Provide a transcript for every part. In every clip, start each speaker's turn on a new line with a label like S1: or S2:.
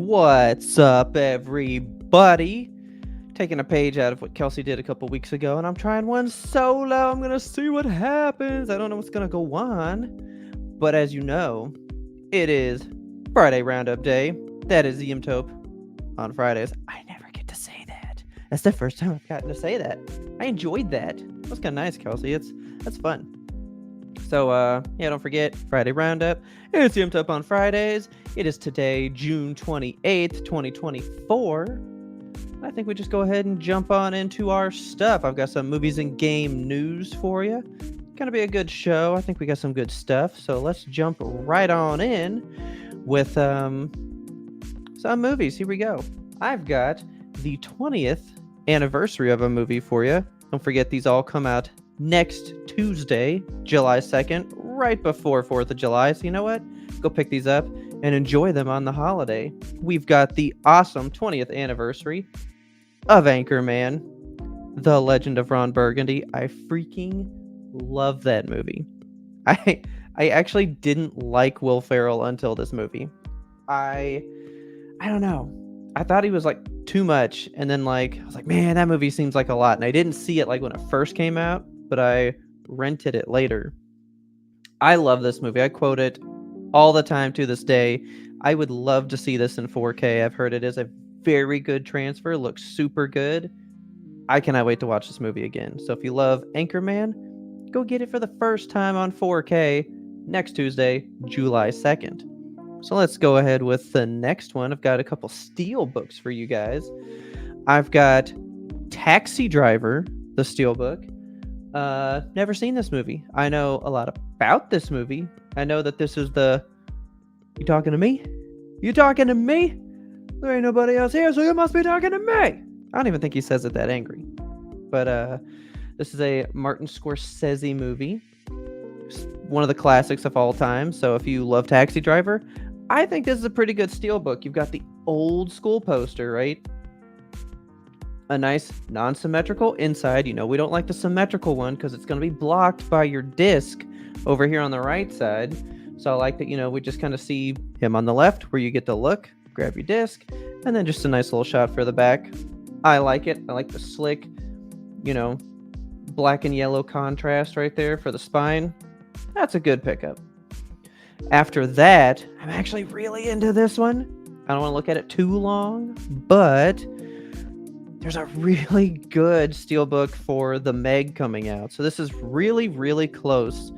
S1: What's up, everybody? Taking a page out of what Kelsey did a couple weeks ago, and I'm trying one solo. I'm gonna see what happens. I don't know what's gonna go on, but as you know, it is Friday Roundup Day. That is YMBToAP on Fridays. I never get to say that. That's the first time I've gotten to say that. I enjoyed that. That was kind of nice, Kelsey. That's fun. So, yeah, don't forget, Friday Roundup. It's YMBToAP on Fridays. It is today, June 28th, 2024. I think we just go ahead and jump on into our stuff. I've got some movies and game news for you. Gonna be a good show. I think we got some good stuff. So let's jump right on in with some movies. Here we go. I've got the 20th anniversary of a movie for you. Don't forget, these all come out next Tuesday, July 2nd, right before 4th of July. So you know what? Go pick these up and enjoy them on the holiday. We've got the awesome 20th anniversary of Anchorman, The Legend of Ron Burgundy. I freaking love that movie. I actually didn't like Will Ferrell until this movie. I don't know. I thought he was like too much, and then I was like, man, that movie seems like a lot. And I didn't see it like when it first came out, but I rented it later. I love this movie. I quote it all the time to this day. I would love to see this in 4K. I've heard it is a very good transfer. Looks super good. I cannot wait to watch this movie again. So if you love Anchorman, go get it for the first time on 4K next Tuesday, July 2nd. So let's go ahead with the next one. I've got a couple steel books for you guys. I've got Taxi Driver, the steel book. Never seen this movie. I know a lot about this movie. I know that this is the... You talking to me? You talking to me? There ain't nobody else here, so you must be talking to me. I don't even think he says it that angry. But this is a Martin Scorsese movie. One of the classics of all time. So if you love Taxi Driver, I think this is a pretty good steelbook. You've got the old school poster, right? A nice non-symmetrical inside. You know, we don't like the symmetrical one because it's going to be blocked by your disc over here on the right side. So I like that, you know, we just kind of see him on the left where you get to look, grab your disc, and then just a nice little shot for the back. I like it. I like the slick, you know, black and yellow contrast right there for the spine. That's a good pickup. After that, I'm actually really into this one. I don't want to look at it too long, but there's a really good steelbook for The Meg coming out. So this is really, really close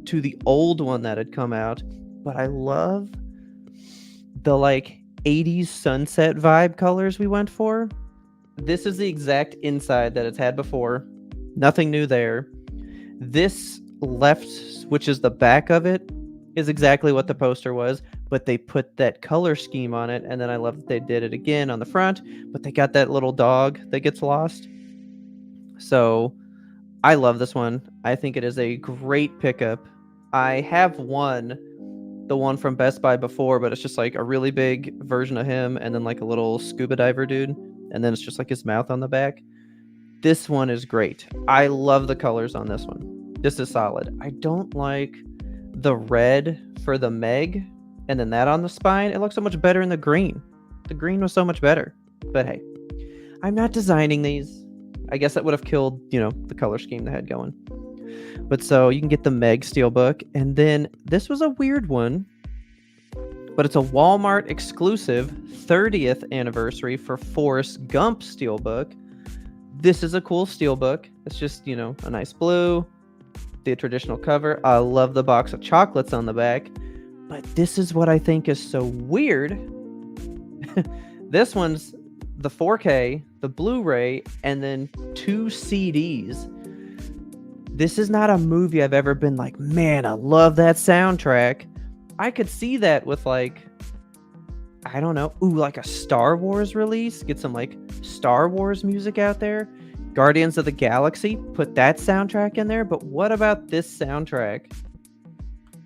S1: to the old one that had come out, but I love the 80s sunset vibe colors we went for. This is the exact inside that it's had before. Nothing new there. This left, which is the back of it, is exactly what the poster was, but they put that color scheme on it, and then I love that they did it again on the front, but they got that little dog that gets lost. So I love this one. I think it is a great pickup. I have the one from Best Buy before, but it's just like a really big version of him and then like a little scuba diver dude, and then it's just like his mouth on the back. This one is great. I love the colors on this one. This is solid. I don't like the red for the Meg and then that on the spine. It looks so much better in the green. The green was so much better. But hey, I'm not designing these. I guess that would have killed, you know, the color scheme they had going. But so you can get the Meg steelbook. And then this was a weird one, but it's a Walmart exclusive 30th anniversary for Forrest Gump steelbook. This is a cool steelbook. It's just, you know, a nice blue, the traditional cover. I love the box of chocolates on the back, but this is what I think is so weird. This one's the 4K, the Blu-ray, and then 2 CDs. This is not a movie I've ever been like, man, I love that soundtrack. I could see that with I don't know, like a Star Wars release, get some Star Wars music out there. Guardians of the Galaxy, put that soundtrack in there. But what about this soundtrack?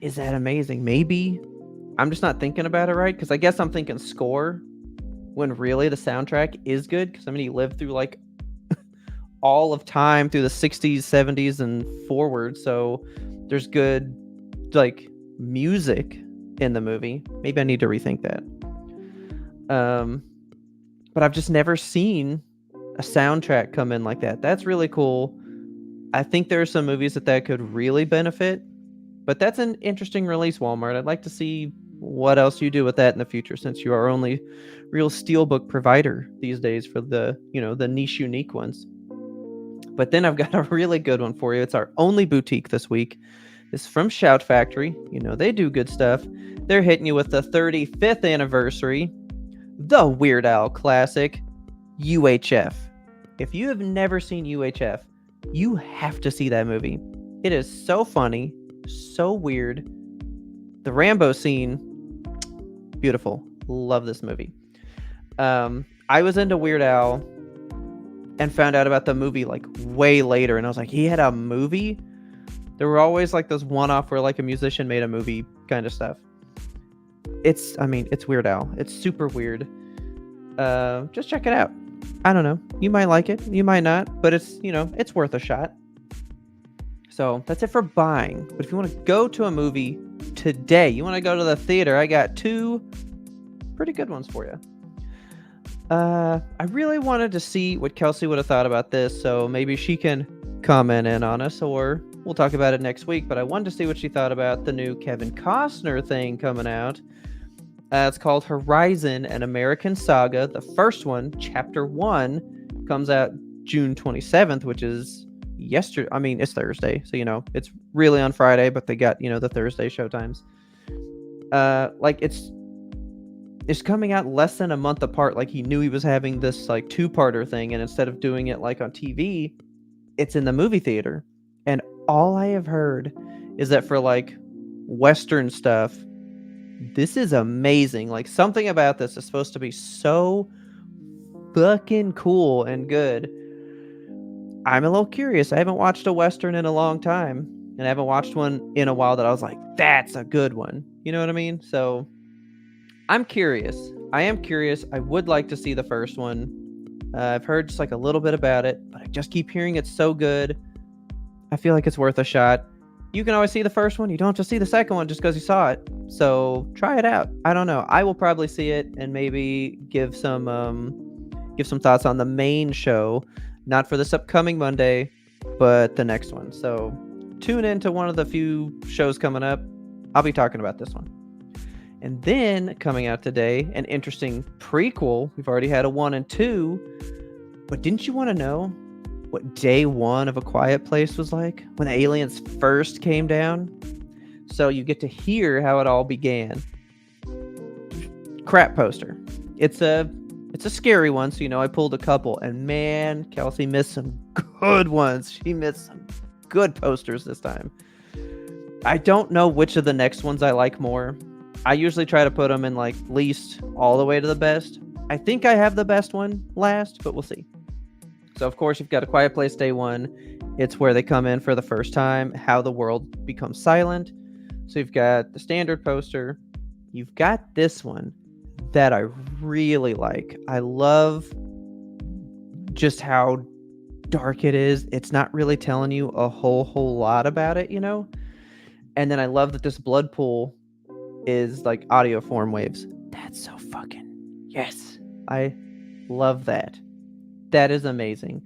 S1: Is that amazing? Maybe I'm just not thinking about it right, because I guess I'm thinking score when really the soundtrack is good, because I mean, he lived through all of time through the 60s, 70s, and forward. So there's good music in the movie. Maybe I need to rethink that. Um, but I've just never seen a soundtrack come in like that. That's really cool. I think there are some movies that could really benefit, but that's an interesting release, Walmart. I'd like to see what else you do with that in the future, since you are only real steelbook provider these days for the niche unique ones. But then I've got a really good one for you. It's our only boutique this week. It's from Shout Factory. They do good stuff. They're hitting you with the 35th anniversary, the Weird Al classic, UHF. If you have never seen UHF, you have to see that movie. It is so funny, so weird. The Rambo scene, beautiful. Love this movie. I was into Weird Al and found out about the movie like way later, and I was like, he had a movie? There were always like those one-off where like a musician made a movie kind of stuff. It's Weird Al. It's super weird. Just check it out. I don't know. You might like it. You might not. But it's worth a shot. So that's it for buying. But if you want to go to a movie today, you want to go to the theater, I got 2 pretty good ones for you. I really wanted to see what Kelsey would have thought about this, so maybe she can comment in on us, or we'll talk about it next week. But I wanted to see what she thought about the new Kevin Costner thing coming out. It's called Horizon: An American Saga. The first one, Chapter 1, comes out June 27th, which is yesterday. It's Thursday, so it's really on Friday, but they got the Thursday showtimes. It's coming out less than a month apart. Like, he knew he was having this like 2-parter thing, and instead of doing it like on TV, it's in the movie theater. And all I have heard is that for like Western stuff, this is amazing. Like, something about this is supposed to be so fucking cool and good. I'm a little curious. I haven't watched a Western in a long time, and I haven't watched one in a while that I was like, that's a good one. You know what I mean? So I'm curious. I am curious. I would like to see the first one. I've heard just like a little bit about it, but I just keep hearing it's so good. I feel like it's worth a shot. You can always see the first one. You don't have to see the second one just because you saw it. So try it out. I don't know. I will probably see it and maybe give some thoughts on the main show, not for this upcoming Monday, but the next one. So tune in to one of the few shows coming up. I'll be talking about this one. And then coming out today, an interesting prequel. We've already had a 1 and 2, but didn't you want to know what day 1 of A Quiet Place was like when the aliens first came down? So you get to hear how it all began. Crap poster. It's a scary one, so I pulled a couple, and man, Kelsey missed some good ones. She missed some good posters this time. I don't know which of the next ones I like more. I usually try to put them in like least all the way to the best. I think I have the best one last, but we'll see. So of course, you've got A Quiet Place Day 1. It's where they come in for the first time, how the world becomes silent. So you've got the standard poster. You've got this one that I really like. I love just how dark it is. It's not really telling you a whole lot about it, And then I love that this blood pool is like audio form waves. That's so fucking yes. I love that. That is amazing.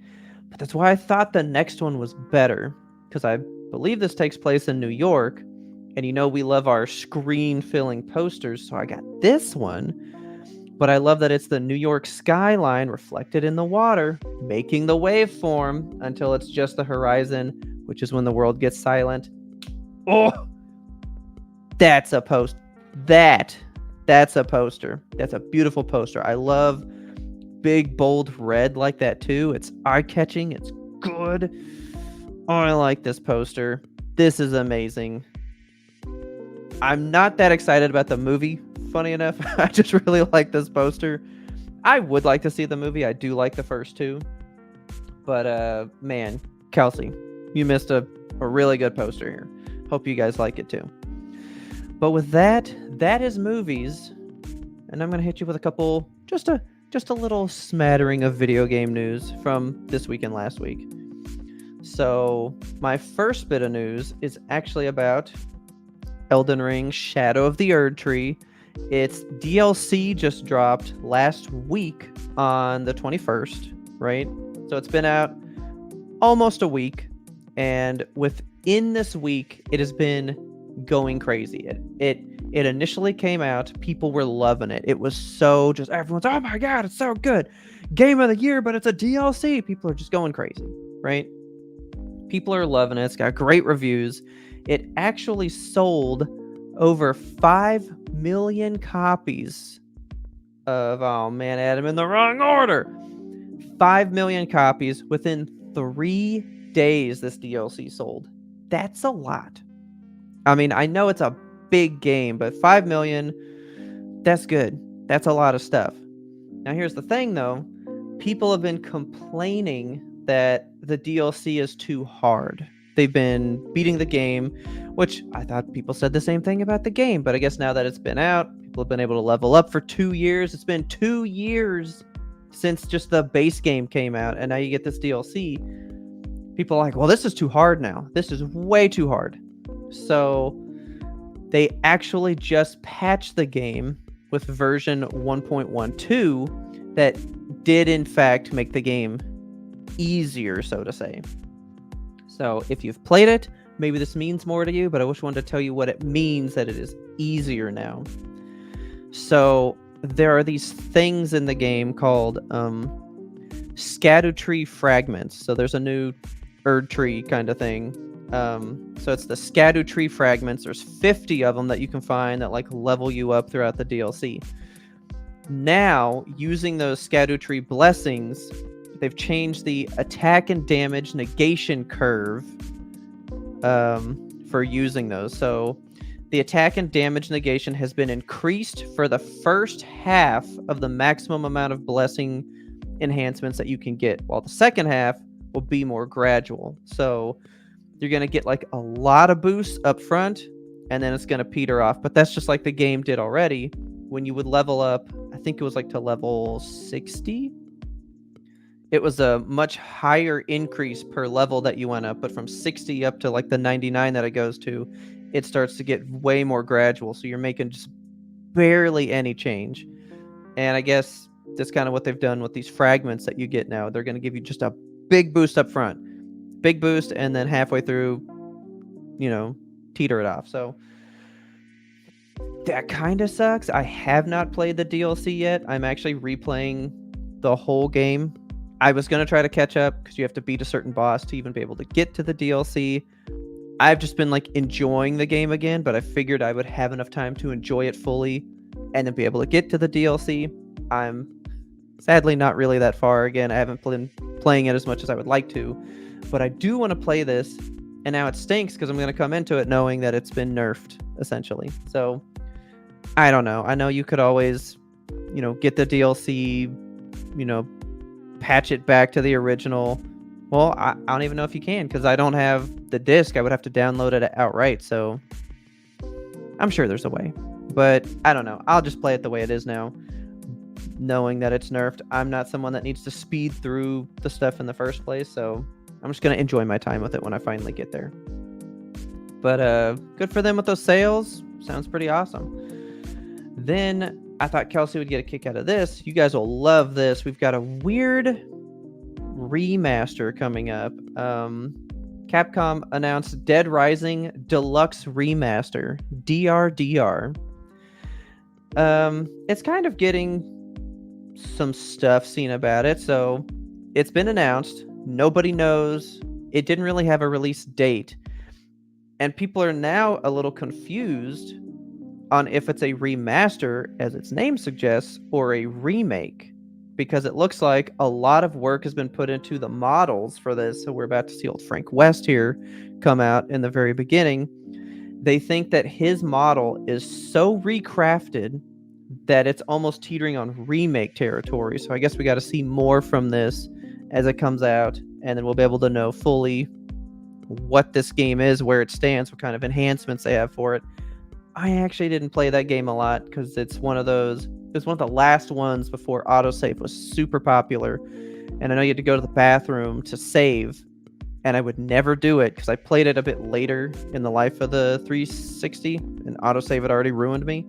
S1: But that's why I thought the next one was better, because I believe this takes place in New York, and we love our screen filling posters, so I got this one. But I love that it's the New York skyline reflected in the water, making the waveform until it's just the horizon, which is when the world gets silent. Oh, that's a post. That's a poster. That's a beautiful poster. I love big, bold red like that too. It's eye-catching. It's good. Oh, I like this poster. This is amazing. I'm not that excited about the movie, funny enough. I just really like this poster. I would like to see the movie. I do like the first 2. But, man, Kelsey, you missed a really good poster here. Hope you guys like it too. But with that is movies. And I'm going to hit you with a couple, just a little smattering of video game news from this week and last week. So my first bit of news is actually about Elden Ring Shadow of the Erd Tree. Its DLC just dropped last week on the 21st, right? So it's been out almost a week, and within this week, it has been going crazy. It initially came out, people were loving it. It was so just everyone's, oh my god, it's so good, game of the year, but it's a DLC. People are just going crazy, right? People are loving it. It's got great reviews. It actually sold over 5 million copies of, oh man, Adam, in the wrong order. 5 million copies within 3 days this DLC sold. That's a lot. I mean, I know it's a big game, but 5 million, that's good. That's a lot of stuff. Now, here's the thing, though. People have been complaining that the DLC is too hard. They've been beating the game, which I thought people said the same thing about the game, but I guess now that it's been out, people have been able to level up for 2 years. It's been 2 years since just the base game came out, and now you get this DLC. People are like, well, this is too hard now. This is way too hard. So they actually just patched the game with version 1.12 that did in fact make the game easier, so to say. So if you've played it, maybe this means more to you, but I just wanted to tell you what it means that it is easier now. So there are these things in the game called Tree fragments. So there's a new Erd tree kind of thing. So it's the Tree fragments. There's 50 of them that you can find that like level you up throughout the DLC. Now, using those Tree blessings, they've changed the attack and damage negation curve for using those. So the attack and damage negation has been increased for the first half of the maximum amount of blessing enhancements that you can get, while the second half will be more gradual. So you're going to get like a lot of boosts up front, and then it's going to peter off. But that's just like the game did already. When you would level up, I think it was like to level 60. It was a much higher increase per level that you went up, but from 60 up to like the 99 that it goes to, it starts to get way more gradual. So you're making just barely any change. And I guess that's kind of what they've done with these fragments that you get now. They're going to give you just a big boost up front. Big boost, and then halfway through, teeter it off. So that kind of sucks. I have not played the DLC yet. I'm actually replaying the whole game. I was going to try to catch up because you have to beat a certain boss to even be able to get to the DLC. I've just been like enjoying the game again, but I figured I would have enough time to enjoy it fully and then be able to get to the DLC. I'm sadly not really that far. Again, I haven't been playing it as much as I would like to, but I do want to play this. And now it stinks because I'm going to come into it knowing that it's been nerfed, essentially. So I don't know. I know you could always, get the DLC, patch it back to the original. Well, I don't even know if you can because I don't have the disc. I would have to download it outright. So I'm sure there's a way. But I don't know. I'll just play it the way it is now, knowing that it's nerfed. I'm not someone that needs to speed through the stuff in the first place. So I'm just going to enjoy my time with it when I finally get there. But good for them with those sales. Sounds pretty awesome. Then I thought Kelsey would get a kick out of this. You guys will love this. We've got a weird remaster coming up. Capcom announced Dead Rising Deluxe Remaster, DRDR. It's kind of getting some stuff seen about it. So it's been announced. Nobody knows. It didn't really have a release date. And people are now a little confused on if it's a remaster, as its name suggests, or a remake, because it looks like a lot of work has been put into the models for this. So we're about to see old Frank West here come out in the very beginning. They think that his model is so recrafted that it's almost teetering on remake territory. So I guess we got to see more from this as it comes out, and then we'll be able to know fully what this game is, where it stands, what kind of enhancements they have for it. I actually didn't play that game a lot because it's one of the last ones before autosave was super popular. And I know you had to go to the bathroom to save, and I would never do it because I played it a bit later in the life of the 360, and autosave had already ruined me.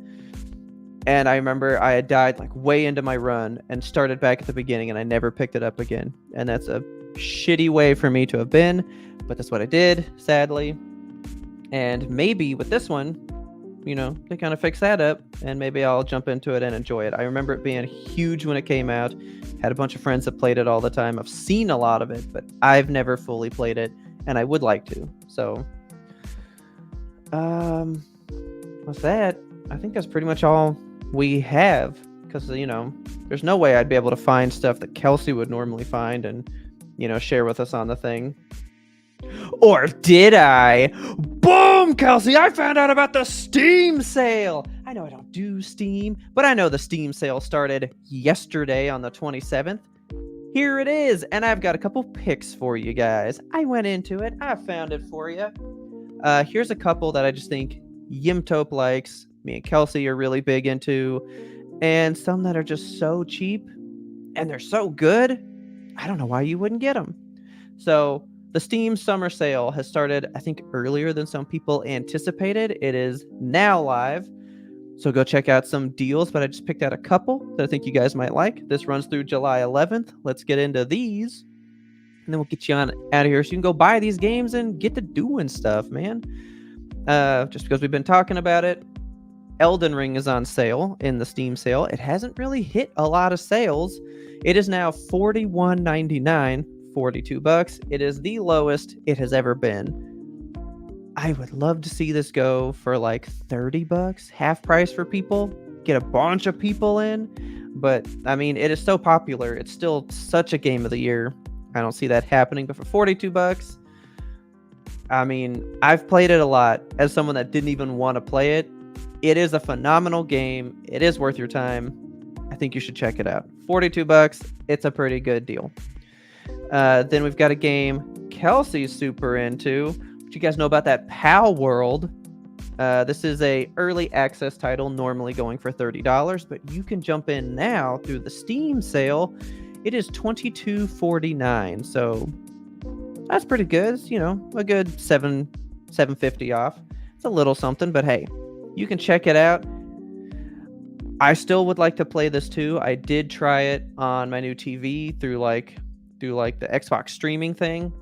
S1: And I remember I had died like way into my run and started back at the beginning, and I never picked it up again. And that's a shitty way for me to have been, but that's what I did, sadly. And maybe with this one, they kind of fix that up, and maybe I'll jump into it and enjoy it. I remember it being huge when it came out. Had a bunch of friends that played it all the time. I've seen a lot of it, but I've never fully played it, and I would like to. So, with that, I think that's pretty much all we have, because there's no way I'd be able to find stuff that Kelsey would normally find and share with us on the thing. Or did I? Boom, Kelsey, I found out about the Steam sale. I know I don't do Steam, but I know the Steam sale started yesterday on the 27th. Here it is, and I've got a couple picks for you guys. I went into it. I found it for you. Here's a couple that I just think YMBToAP likes. Me and Kelsey are really big into, and some that are just so cheap, and they're so good, I don't know why you wouldn't get them. So the Steam summer sale has started, I think, earlier than some people anticipated. It is now live, so go check out some deals, but I just picked out a couple that I think you guys might like. This runs through July 11th. Let's get into these, and then we'll get you on out of here so you can go buy these games and get to doing stuff, man. Just because we've been talking about it, Elden Ring is on sale in the Steam sale. It hasn't really hit a lot of sales. It is now $41.99, $42. It is the lowest it has ever been. I would love to see this go for like $30, half price for people, get a bunch of people in. But I mean, it is so popular. It's still such a game of the year. I don't see that happening. But for $42, I mean, I've played it a lot as someone that didn't even want to play it. It is a phenomenal game. It is worth your time. I think you should check it out. $42, it's a pretty good deal. Then we've got a game Kelsey's super into. What you guys know about that Pal World? This is a early access title, normally going for $30, but you can jump in now through the Steam sale. It is $22.49, so that's pretty good. It's, a good $7.50 off. It's a little something, but hey, you can check it out. I still would like to play this too. I did try it on my new TV through the Xbox streaming thing.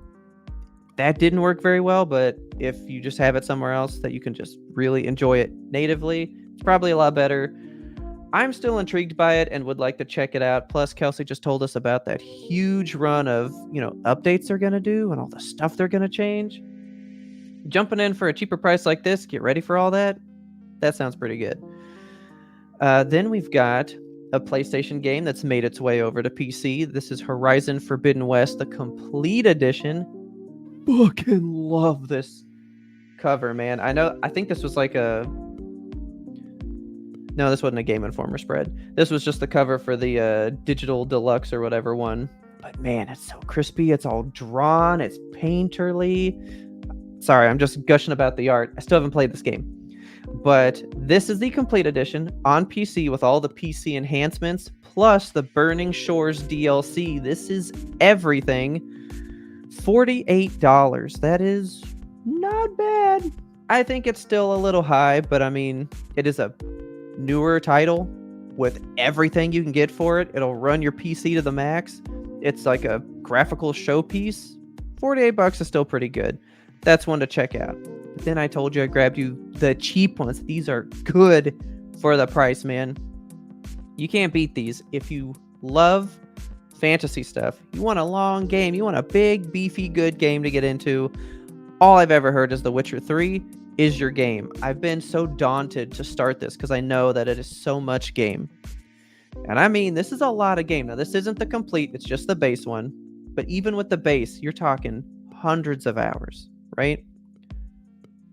S1: That didn't work very well, but if you just have it somewhere else that you can just really enjoy it natively, it's probably a lot better. I'm still intrigued by it and would like to check it out. Plus, Kelsey just told us about that huge run of, updates they're going to do and all the stuff they're going to change. Jumping in for a cheaper price like this, get ready for all that. That sounds pretty good. Then we've got a PlayStation game that's made its way over to PC. This is Horizon Forbidden West, the complete edition. Fucking love this cover, man. I think this was like no, this wasn't a Game Informer spread. This was just the cover for the digital deluxe or whatever one. But man, it's so crispy. It's all drawn. It's painterly. Sorry, I'm just gushing about the art. I still haven't played this game. But this is the complete edition on PC with all the PC enhancements, plus the Burning Shores DLC. This is everything. $48. That is not bad. I think it's still a little high, but I mean, it is a newer title with everything you can get for it. It'll run your PC to the max. It's like a graphical showpiece. $48 is still pretty good. That's one to check out. But then I told you I grabbed you the cheap ones. These are good for the price, man. You can't beat these. If you love fantasy stuff, you want a long game, you want a big, beefy, good game to get into, all I've ever heard is The Witcher 3 is your game. I've been so daunted to start this because I know that it is so much game. And I mean, this is a lot of game. Now, this isn't the complete, it's just the base one. But even with the base, you're talking hundreds of hours, right?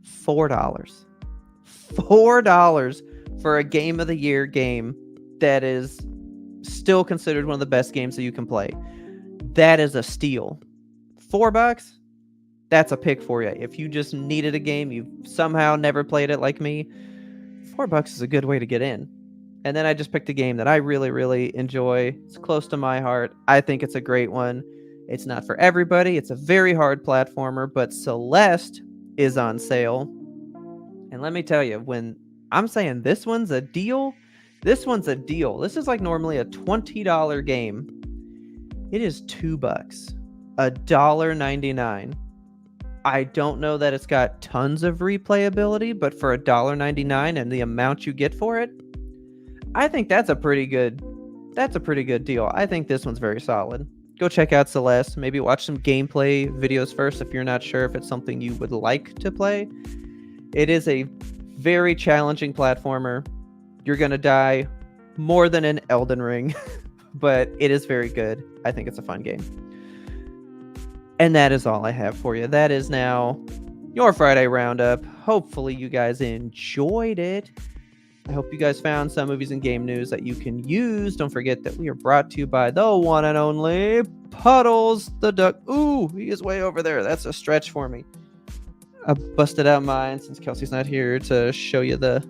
S1: $4. $4 for a game of the year game that is still considered one of the best games that you can play. That is a steal. $4? That's a pick for you. If you just needed a game, you've somehow never played it like me, $4 is a good way to get in. And then I just picked a game that I really, really enjoy. It's close to my heart. I think it's a great one. It's not for everybody. It's a very hard platformer, but Celeste is on sale. And let me tell you, when I'm saying this one's a deal, This one's a deal. This is like normally a $20 game. It is $2, $1.99. I don't know that it's got tons of replayability, but for $1.99 and the amount you get for it, I think that's a pretty good deal. I think this one's very solid. Go check out Celeste. Maybe watch some gameplay videos first if you're not sure if it's something you would like to play. It is a very challenging platformer. You're going to die more than in Elden Ring, but it is very good. I think it's a fun game. And that is all I have for you. That is now your Friday Roundup. Hopefully you guys enjoyed it. I hope you guys found some movies and game news that you can use. Don't forget that we are brought to you by the one and only Puddles the Duck. Ooh, he is way over there. That's a stretch for me. I busted out mine since Kelsey's not here to show you the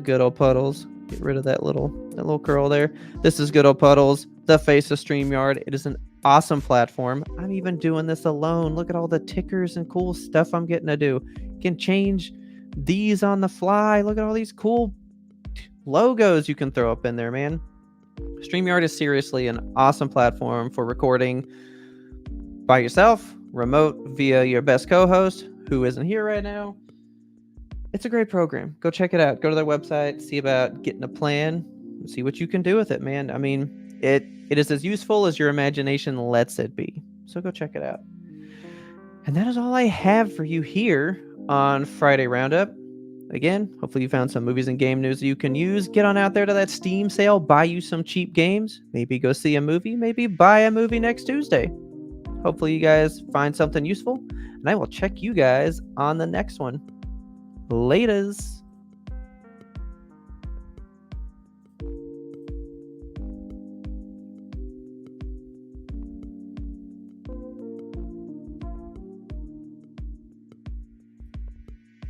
S1: good old Puddles. Get rid of that little curl there. This is good old Puddles, the face of StreamYard. It is an awesome platform. I'm even doing this alone. Look at all the tickers and cool stuff I'm getting to do. You can change these on the fly. Look at all these cool logos you can throw up in there, man. StreamYard is seriously an awesome platform for recording by yourself, remote via your best co-host, who isn't here right now. It's a great program. Go check it out. Go to their website, see about getting a plan, see what you can do with it, man. I mean, it is as useful as your imagination lets it be. So go check it out. And that is all I have for you here on Friday Roundup. Again, hopefully you found some movies and game news that you can use. Get on out there to that Steam sale, buy you some cheap games, maybe go see a movie, maybe buy a movie next Tuesday. Hopefully you guys find something useful, and I will check you guys on the next one. Laters.